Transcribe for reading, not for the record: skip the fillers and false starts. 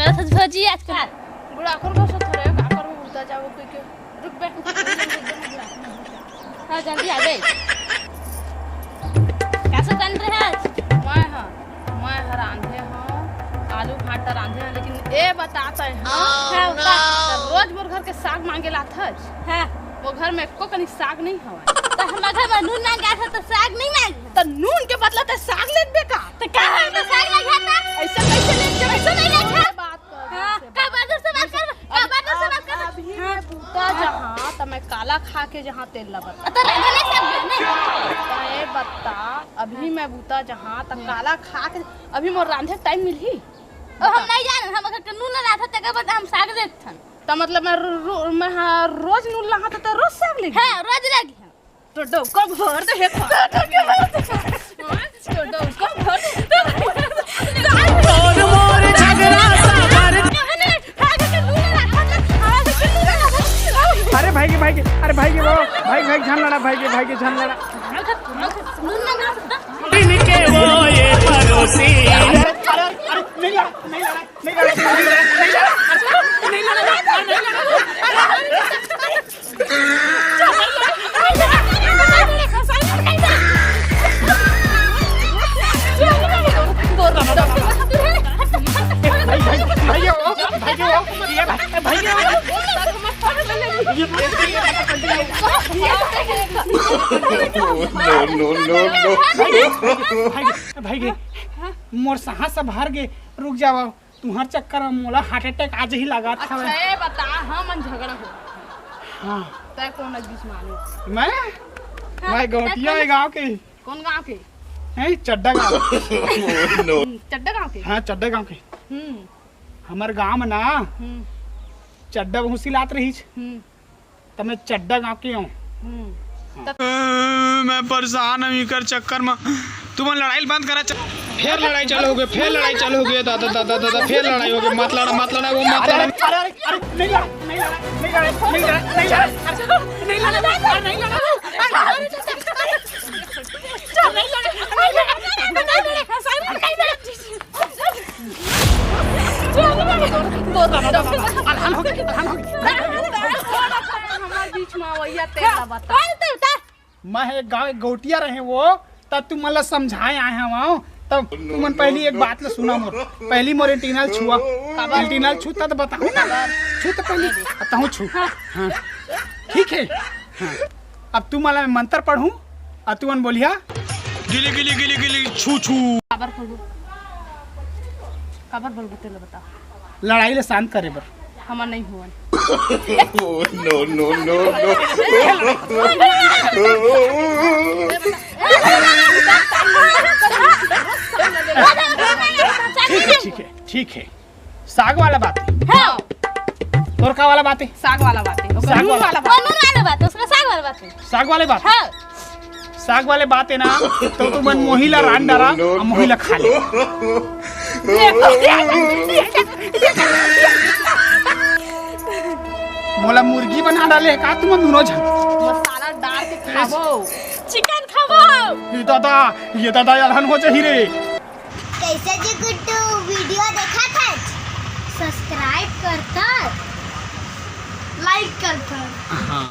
करत हस भौजी आजकल? बुढ़ा कर बस थोड़े का कर उड़ता जाओ कोई के रुक बे। हां जल्दी आ गई। कैसे बन रहे हैं आज? मैं रांधे हूं आलू भाटा रांधे हैं, लेकिन ए बताता है हां रोज मोर घर के साग मांगे लाथस। हां वो घर में एको कनी साग नहीं हवा। तो हम घर में नून मांगा था तो साग नहीं मांगा तो नून के बदला ते साग ले दे का। तो का है तो साग नहीं खाता ऐसे कैसे ले के ऐसे नहीं खाता बात कर। हां का बहादुर से बात कर का बहादुर से बात कर। अभी मैं बूता जहां त मैं काला खा के जहां तेल लबत तो रहने सब नहीं ए बता अभी मैं बूता जहां त काला खा के अभी मोर रांधे टाइम मिलही। ओ हम नहीं जान हम अगर नून ना था तक बाद हम साग देथन। तो मतलब मैं रोज नून लहा त रोज साग ले। हां रोज लगी तो डो को भर दे हे तो के भर दे तो डो को भर और मोर झगड़ा सागर। अरे भाई के अरे भाई के वो भाई जान लड़ा भाई के जान लड़ा नून मांगा था दिन के वो ये पड़ोसी। भाई मोर साहा सब हार गे रुक जाओ तुम्हार चक्कर में मोला हार्ट अटैक आज ही लगा था। अच्छा ए बता हम झगड़ा हो हाँ तय कौन बीच मानो मैं गौटिया है गांव के। कौन गांव के हैं चड्डा गांव। चड्डा गांव के। हाँ चड्डा गांव के। हमार गांव में ना चड्डा भूसी लात रही तो मैं चड्डा गांव के हूँ। मैं परेशान हूँ कर चक्कर में तुम लड़ाई बंद करा फिर लड़ाई चालू हो गई फिर लड़ाई चालू हो गई दादा दादा दादा फिर लड़ाई हो गई मत लड़ा वो मत लड़ा नहीं लड़ा नहीं लड़ा नहीं लड़ा नहीं लड़ा नहीं लड़ा नहीं लड़ा नहीं लड़ा मैं एक गाँव गौटिया रहे वो तब तुम मतलब समझाए आए हैं वहाँ तब तुम पहली एक बात ले सुना मोर पहली मोर एंटीनल छुआ एंटीनल छूता तो बताओ ना छू तो पहले बताऊँ छू हाँ ठीक है हाँ अब तुम वाला मैं मंत्र पढ़ूँ और तुम बोलिया गिली गिली गिली गिली छू छू खबर बोल तेरे बता लड़ाई ले शांत करे बर हमार नहीं हुआ। no. ठीक है साग वाला बात है हां तोरका वाला बात है साग वाला बात है साग वाला बात है उसका साग वाला बात है साग वाले बात हां साग वाले बात है ना तो तुम मोहिला रान डरा और मोहिला खा ले मोला मुर्गी बना डाले का तुम दोनों जन मसाला डाल के खाबो चिकन खाबो ये दादा यार हो चाहिए रे। कैसे जी गुड्डू वीडियो देखा था सब्सक्राइब करता लाइक करता। हाँ